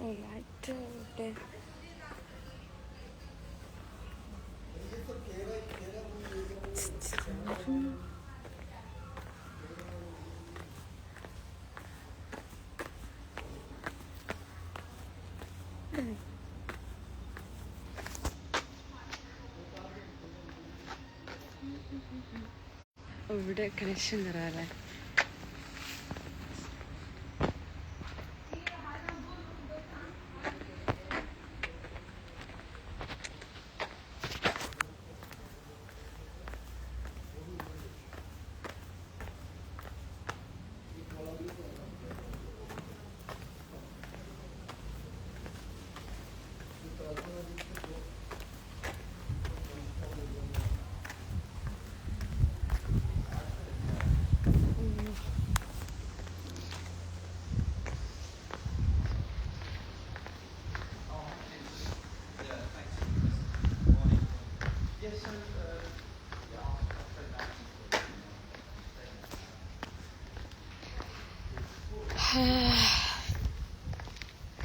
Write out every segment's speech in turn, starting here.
Light ഇവിടെ connection തരാല്ലേ.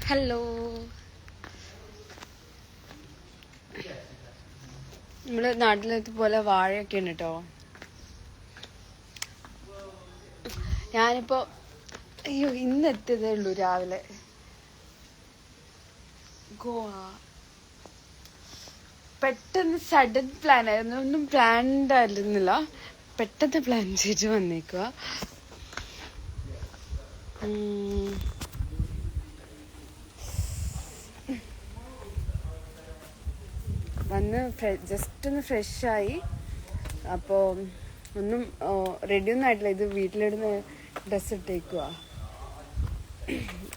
Hello, നമ്മുടെ നാട്ടിലത്തെ പോലെ വാഴയൊക്കെ ഉണ്ട് കേട്ടോ. ഞാനിപ്പോ ഇന്ന് എത്തിയതേ ഉള്ളൂ രാവിലെ. ഗോവ പെട്ടെന്ന് സഡൻ പ്ലാൻ ആയിരുന്നു, ഒന്നും പ്ലാൻഡ് ആയിരുന്നില്ല, പെട്ടെന്ന് പ്ലാൻ ചെയ്ത് വന്നേക്കുക. വന്ന് ജസ്റ്റ് ഒന്ന് ഫ്രഷായി. അപ്പോൾ ഒന്നും റെഡിയൊന്നും ആയിട്ടില്ല. ഇത് വീട്ടിലിടുന്ന ഡ്രസ്സ് ഇട്ടേക്കുക.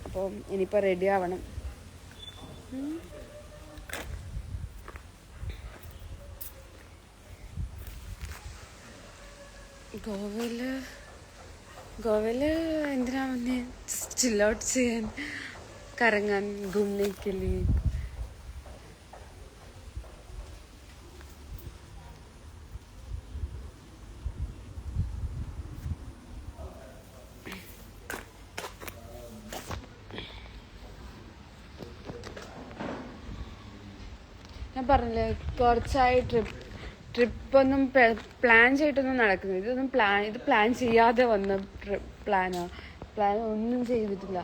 അപ്പോൾ ഇനിയിപ്പോൾ റെഡി ആവണം. ഗോവയില് എന്തിനാ വന്നേ? ചിൽ ഔട്ട് ചെയ്യാൻ, കറങ്ങാൻ, ഗുംനേക്കലി. ഞാൻ പറഞ്ഞില്ലേ, കുറച്ചായി ട്രിപ്പൊന്നും പ്ലാൻ ചെയ്തിട്ടൊന്നും നടക്കുന്നത്. ഇത് പ്ലാൻ ചെയ്യാതെ വന്ന പ്ലാൻ ഒന്നും ചെയ്തിട്ടില്ല.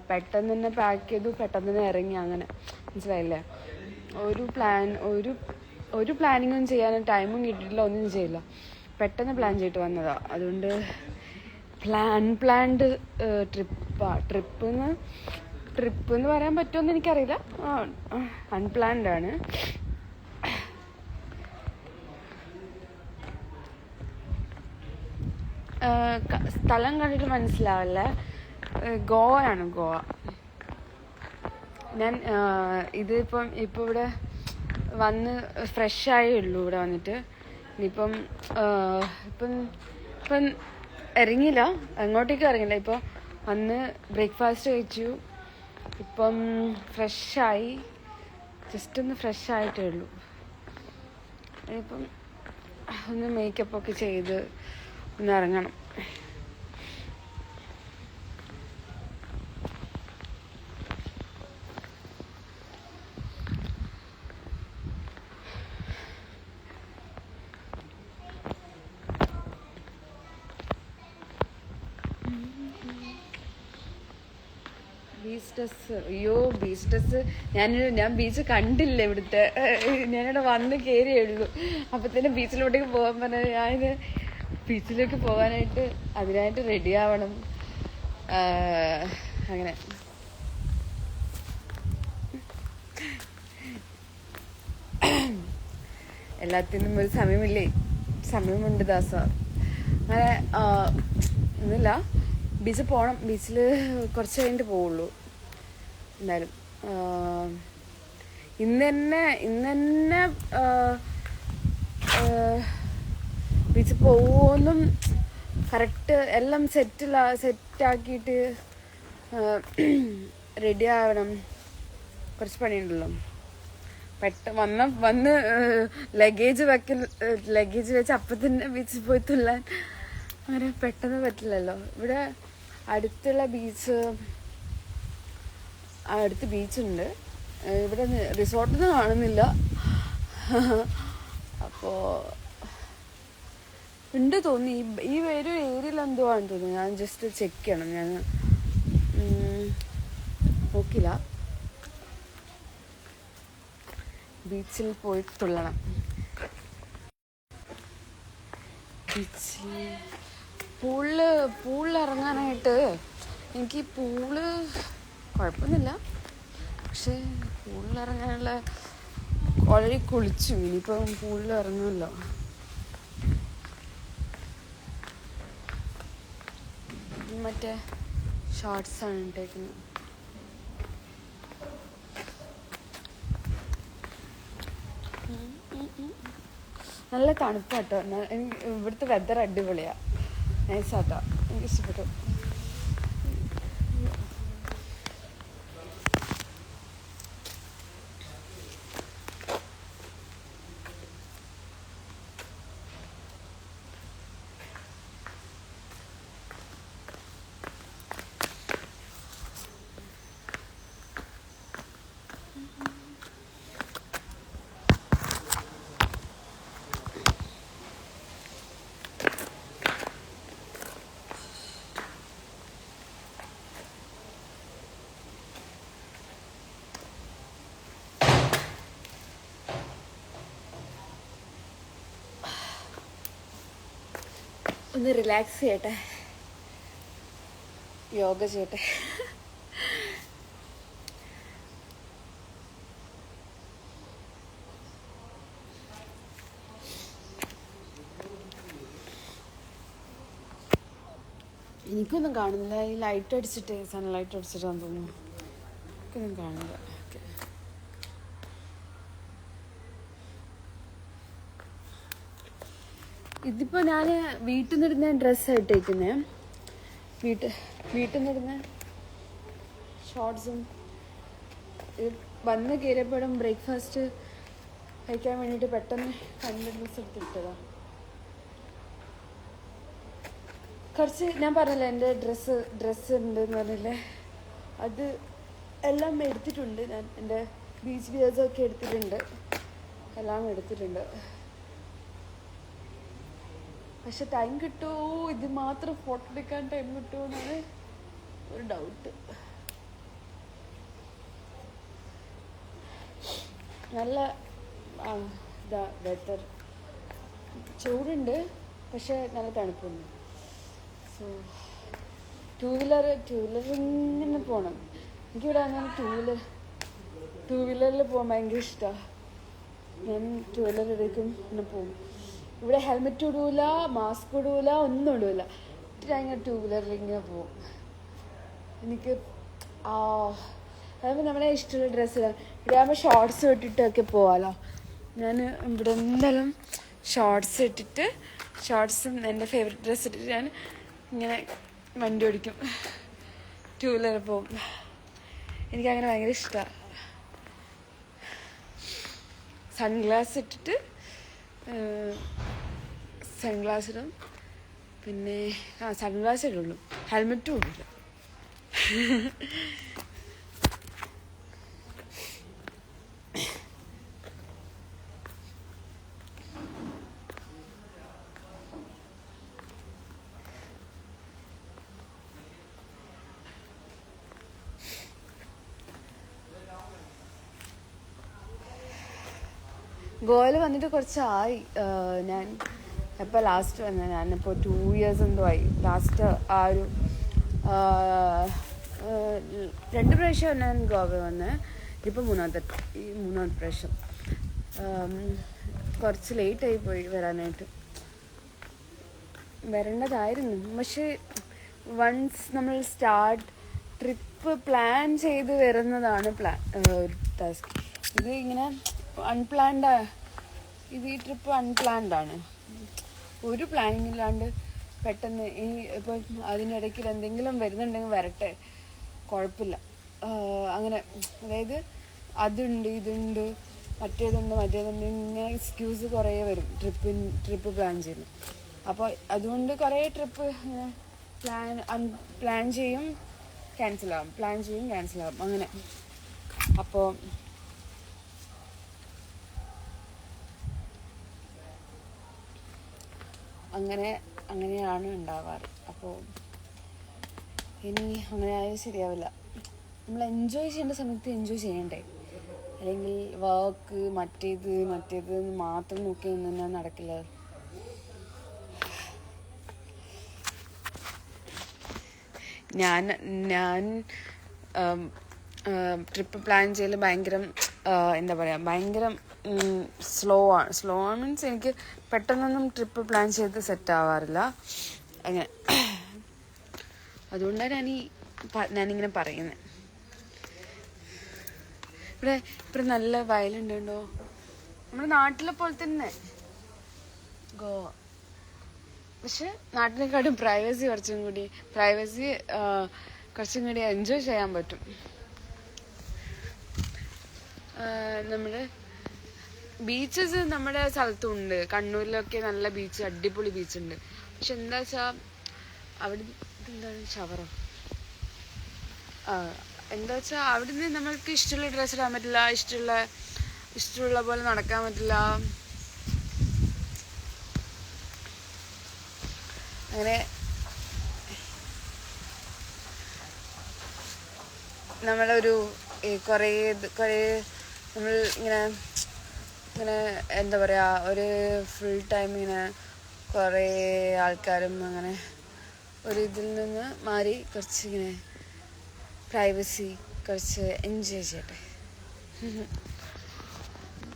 പെട്ടെന്ന് തന്നെ പാക്ക് ചെയ്തു, പെട്ടെന്ന് തന്നെ ഇറങ്ങി, അങ്ങനെ. മനസ്സിലായില്ലേ? ഒരു പ്ലാനിങ്ങും ചെയ്യാൻ ടൈമും കിട്ടിയിട്ടില്ല, ഒന്നും ചെയ്യില്ല. പെട്ടെന്ന് പ്ലാൻ ചെയ്തിട്ട് വന്നതാ. അതുകൊണ്ട് പ്ലാൻഡ് ട്രിപ്പ് എന്ന് പറയാൻ പറ്റുമെന്ന് എനിക്കറിയില്ല. അൺപ്ലാൻഡ് ആണ്. സ്ഥലം കണ്ടിട്ട് മനസ്സിലാവില്ല, ഗോവയാണ്. ഗോവ. ഞാൻ ഇപ്പം ഇവിടെ വന്ന് ഫ്രഷായേ ഉള്ളൂ. ഇവിടെ വന്നിട്ട് ഇനിയിപ്പം ഇപ്പം ഇറങ്ങിയില്ല, എങ്ങോട്ടേക്കും ഇറങ്ങില്ല. ഇപ്പം വന്ന് ബ്രേക്ക്ഫാസ്റ്റ് കഴിച്ചു, ഇപ്പം ഫ്രഷായി, ജസ്റ്റ് ഒന്ന് ഫ്രഷായിട്ടേ ഉള്ളൂ. ഇനിയിപ്പം ഒന്ന് മേക്കപ്പൊക്കെ ചെയ്ത് ഒന്ന് ഇറങ്ങണം. ബീച്ച് ഡ്രസ് ഞാൻ ബീച്ച് കണ്ടില്ല ഇവിടുത്തെ. ഞാനിവിടെ വന്ന് കയറിയേ ഉള്ളൂ. അപ്പത്തന്നെ ബീച്ചിലോട്ടേക്ക് പോകാൻ പറഞ്ഞാൽ ഞാൻ ബീച്ചിലേക്ക് പോകാനായിട്ട് അതിനായിട്ട് റെഡി ആവണം. അങ്ങനെ എല്ലാത്തിനും ഒരു സമയമില്ലേ? സമയമുണ്ട് ദാസ. അങ്ങനെ ഒന്നുമില്ല, ബീച്ചിൽ പോകണം. ബീച്ചിൽ കുറച്ച് കഴിഞ്ഞിട്ട് പോവുള്ളൂ എന്തായാലും. ഇന്ന് തന്നെ ബീച്ചിൽ പോവുമെന്നും കറക്റ്റ് എല്ലാം സെറ്റാക്കിയിട്ട് റെഡി ആവണം. കുറച്ച് പണിയുണ്ടല്ലോ. വന്ന് ലഗേജ് വെച്ച് അപ്പം തന്നെ ബീച്ചിൽ പോയി തുള്ളാൻ അങ്ങനെ പെട്ടെന്ന് പറ്റില്ലല്ലോ. ഇവിടെ അടുത്തുള്ള ബീച്ച് അടുത്ത് ബീച്ചുണ്ട്. ഇവിടെ റിസോർട്ടിൽ നിന്ന് കാണുന്നില്ല. അപ്പോൾ ഉണ്ട് തോന്നി. ഈ ഒരു ഏരിയയിൽ എന്തോ ആണെന്ന് തോന്നുന്നു. ഞാൻ ജസ്റ്റ് ചെക്ക് ചെയ്യണം. ഞാൻ നോക്കില്ല. ബീച്ചിൽ പോയി തുള്ളണം. ബീച്ചിൽ പൂളിൽ ഇറങ്ങാനായിട്ട് എനിക്ക് പൂള് കുഴപ്പമൊന്നുമില്ല. പക്ഷേ പൂളിൽ ഇറങ്ങാനുള്ള ഓൾറെഡി കുളിച്ചു. ഇനിയിപ്പം പൂളിൽ ഇറങ്ങുമല്ലോ. മറ്റേ ഷോർട്സാണ് ഇട്ടേക്കുന്നത്. നല്ല തണുപ്പാട്ടോ. എനിക്ക് ഇവിടുത്തെ വെതർ അടിപൊളിയാണ്, നൈസാട്ടോ, എനിക്ക് ഇഷ്ടപ്പെട്ടു. ഒന്ന് റിലാക്സ് ചെയ്യട്ടെ, യോഗ ചെയ്യട്ടെ. എനിക്കൊന്നും കാണുന്നില്ല. ഈ ലൈറ്റ് അടിച്ചിട്ട്, സൺലൈറ്റ് അടിച്ചിട്ടാന്ന് തോന്നുന്നു. എനിക്കൊന്നും കാണുന്നില്ല. ഓക്കെ, ഇതിപ്പോൾ ഞാൻ വീട്ടിൽ നിന്നിടുന്ന ഡ്രസ്സാണ് ഇട്ടേക്കുന്നത്. വീട്ടിൽ നിന്നിടുന്ന ഷോർട്ട്സും. വന്ന് കയറിയപ്പോഴും ബ്രേക്ക്ഫാസ്റ്റ് കഴിക്കാൻ വേണ്ടിയിട്ട് പെട്ടെന്ന് കണ്ട ഡ്രസ്സ് എടുത്തിട്ടതാണ്. കുറച്ച് ഞാൻ പറഞ്ഞില്ലേ എൻ്റെ ഡ്രസ്സ് ഉണ്ടെന്ന് പറഞ്ഞില്ലേ, അത് എല്ലാം എടുത്തിട്ടുണ്ട് ഞാൻ. എൻ്റെ ബീച്ച് വിയേഴ്സൊക്കെ എടുത്തിട്ടുണ്ട്, എല്ലാം എടുത്തിട്ടുണ്ട്. പക്ഷെ ടൈം കിട്ടുമോ, ഇത് മാത്രം ഫോട്ടോ എടുക്കാൻ ടൈം കിട്ടുമോ എന്നാണ് ഒരു ഡൗട്ട്. നല്ല ഇതാ വെതർ, ചൂടുണ്ട് പക്ഷെ നല്ല തണുപ്പുണ്ട്. സോ ടൂ വീലർ ഇങ്ങനെ പോകണം. എനിക്കിവിടെ അങ്ങനെ ടൂ വീലറിൽ പോകാൻ ഭയങ്കര ഇഷ്ടമാണ്. ഞാൻ ടൂ വീലർ എടുക്കും, പിന്നെ പോകും. ഇവിടെ ഹെൽമെറ്റ് ഇടൂല, മാസ്ക് ഇടൂല, ഒന്നും ഇടൂല. എന്നിട്ട് ഞാൻ ഇങ്ങനെ ടൂ വീലറിൽ ഇങ്ങനെ പോകും. എനിക്ക് അതാകുമ്പോൾ നമ്മളെ ഇഷ്ടമുള്ള ഡ്രസ്സിലാണ്. ഇവിടെ ആകുമ്പോൾ ഷോർട്സ് ഇട്ടിട്ടൊക്കെ പോകാമല്ലോ. ഞാൻ ഇവിടെ എന്തായാലും ഷോർട്സ് ഇട്ടിട്ട്, ഷോർട്സും എൻ്റെ ഫേവറേറ്റ് ഡ്രസ്സ് ഇട്ടിട്ട് ഞാൻ ഇങ്ങനെ വണ്ടി ഓടിക്കും, ടൂ വീലറിൽ പോകും. എനിക്കങ്ങനെ ഭയങ്കര ഇഷ്ടമാണ്. സൺഗ്ലാസ് ഇട്ടിട്ട്, സൺഗ്ലാസ് ഇടും. പിന്നെ സൺഗ്ലാസ് ഇടുള്ളൂ, ഹെൽമെറ്റും ഇടില്ല. ഗോവയിൽ വന്നിട്ട് കുറച്ചായി. ഞാൻ എപ്പോൾ ലാസ്റ്റ് വന്നത്, ഞാനിപ്പോൾ 2 years എന്തോ ആയി. ലാസ്റ്റ് ആ ഒരു 2 പ്രാവശ്യം ഞാൻ ഗോവ വന്നത്. ഇപ്പോൾ മൂന്നാമത്തെ പ്രാവശ്യം. കുറച്ച് ലേറ്റായി പോയി വരാനായിട്ട്. വരേണ്ടതായിരുന്നു. പക്ഷേ വൺസ് നമ്മൾ ട്രിപ്പ് പ്ലാൻ ചെയ്ത് വരുന്നതാണ് ഒരു ടാസ്ക്. ഇത് ഇങ്ങനെ ഈ ട്രിപ്പ് അൺപ്ലാൻഡാണ്. ഒരു പ്ലാനിങ് ഇല്ലാണ്ട് പെട്ടെന്ന് ഇപ്പം അതിനിടയ്ക്ക് എന്തെങ്കിലും വരുന്നുണ്ടെങ്കിൽ വരട്ടെ, കുഴപ്പമില്ല. അങ്ങനെ, അതായത് അതുണ്ട്, ഇതുണ്ട്, മറ്റേതുണ്ട് ഇങ്ങനെ എക്സ്ക്യൂസ് കുറേ വരും ട്രിപ്പ് പ്ലാൻ ചെയ്യുന്നു. അപ്പോൾ അതുകൊണ്ട് കുറേ ട്രിപ്പ് പ്ലാൻ ചെയ്യും, ക്യാൻസലാകും, പ്ലാൻ ചെയ്യും ക്യാൻസലാകും, അങ്ങനെ. അപ്പോൾ അങ്ങനെയാണ് ഉണ്ടാവാറ്. അപ്പോൾ ഇനി അങ്ങനെ ആയാലും ശരിയാവില്ല. നമ്മൾ എൻജോയ് ചെയ്യേണ്ട സമയത്ത് എൻജോയ് ചെയ്യണ്ടേ, അല്ലെങ്കിൽ വർക്ക് മറ്റേത് മാത്രം നോക്കി നിന്നാൽ നടക്കില്ല. ഞാൻ ട്രിപ്പ് പ്ലാൻ ചെയ്യൽ ഭയങ്കര എന്താ പറയുക, ഭയങ്കര സ്ലോ ആണ് മീൻസ് എനിക്ക് പെട്ടെന്നൊന്നും ട്രിപ്പ് പ്ലാൻ ചെയ്ത് സെറ്റ് ആവാറില്ല അങ്ങനെ. അതുകൊണ്ടാണ് ഞാനിങ്ങനെ പറയുന്നത്. ഇവിടെ നല്ല വയലുണ്ടോ, നമ്മുടെ നാട്ടിലെ പോലെ തന്നെ ഗോവ. പക്ഷെ നാട്ടിനെക്കാട്ടും പ്രൈവസി കുറച്ചും കൂടി എൻജോയ് ചെയ്യാൻ പറ്റും. നമ്മുടെ ബീച്ചസ് നമ്മുടെ സ്ഥലത്തുണ്ട്. കണ്ണൂരിലൊക്കെ നല്ല ബീച്ച്, അടിപൊളി ബീച്ചുണ്ട്. പക്ഷെ എന്താ വെച്ചാൽ അവിടെ എന്താണ് ഷവറോ എന്താ വെച്ചാൽ അവിടുന്ന് നമ്മൾക്ക് ഇഷ്ടമുള്ള ഡ്രസ്സ് ഇടാൻ പറ്റില്ല, ഇഷ്ടമുള്ള പോലെ നടക്കാൻ പറ്റില്ല. അങ്ങനെ നമ്മളൊരു കുറേ നമ്മൾ ഇങ്ങനെ എന്താ പറയുക, ഒരു ഫുൾ ടൈം ഇങ്ങനെ കുറേ ആൾക്കാരും അങ്ങനെ ഒരു ഇതിൽ നിന്ന് മാറി കുറച്ചിങ്ങനെ പ്രൈവസി, കുറച്ച് എൻജോയ് ചെയ്യട്ടെ.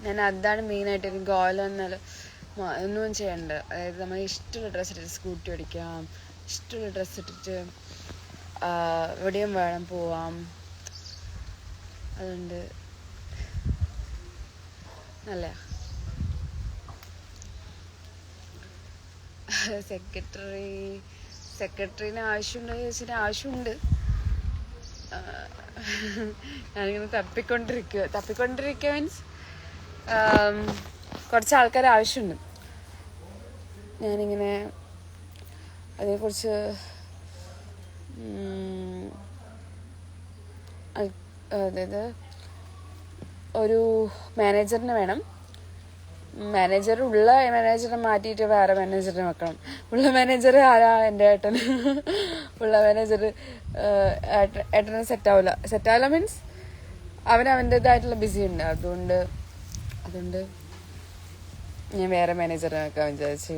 ഞാൻ അതാണ് മെയിനായിട്ട്. എനിക്ക് ഗോവയിൽ വന്നാൽ ഒന്നും ചെയ്യണ്ട, അതായത് നമ്മൾ ഇഷ്ടമുള്ള ഡ്രസ്സ് ഇട്ടിട്ട് സ്കൂട്ടി ഓടിക്കാം, ഇഷ്ടമുള്ള ഡ്രസ്സ് ഇട്ടിട്ട് എവിടെയും വേണം പോവാം. അതുകൊണ്ട് നല്ല സെക്രട്ടറിന് ആവശ്യമുണ്ടോ ചോദിച്ചിട്ട് ആവശ്യമുണ്ട്. ഞാനിങ്ങനെ തപ്പിക്കൊണ്ടിരിക്കുക മീൻസ് കുറച്ച് ആൾക്കാർ ആവശ്യമുണ്ട്. ഞാനിങ്ങനെ അതേക്കുറിച്ച് അതായത് ഒരു മാനേജറിനെ വേണം. ഉള്ള മാനേജറെ മാറ്റിയിട്ട് വേറെ മാനേജറിനെ വെക്കണം. ഉള്ള മാനേജർ ആരാ? എൻ്റെ ഏട്ടൻ. ഉള്ള മാനേജർ ഏട്ടന് സെറ്റാവില്ല മീൻസ് അവൻ്റെതായിട്ടുള്ള ബിസി ഉണ്ട്. അതുകൊണ്ട് ഞാൻ വേറെ മാനേജറെ വെക്കാൻ വിചാരിച്ചു.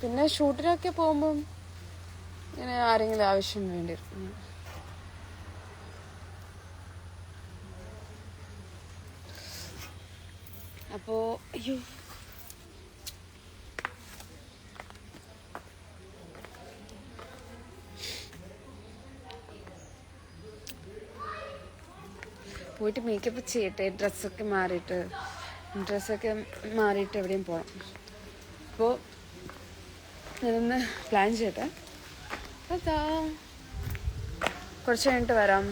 പിന്നെ ഷൂട്ടിനൊക്കെ പോകുമ്പം ഇങ്ങനെ ആരെങ്കിലും ആവശ്യം വേണ്ടി വരും. അപ്പോൾ പോയിട്ട് മേക്കപ്പ് ചെയ്യട്ടെ, ഡ്രസ്സൊക്കെ മാറിയിട്ട് എവിടെയും പോകണം. അപ്പോൾ ഞാനൊന്ന് പ്ലാൻ ചെയ്യട്ടെ. അതാ കുറച്ച് കഴിഞ്ഞിട്ട് വരാം.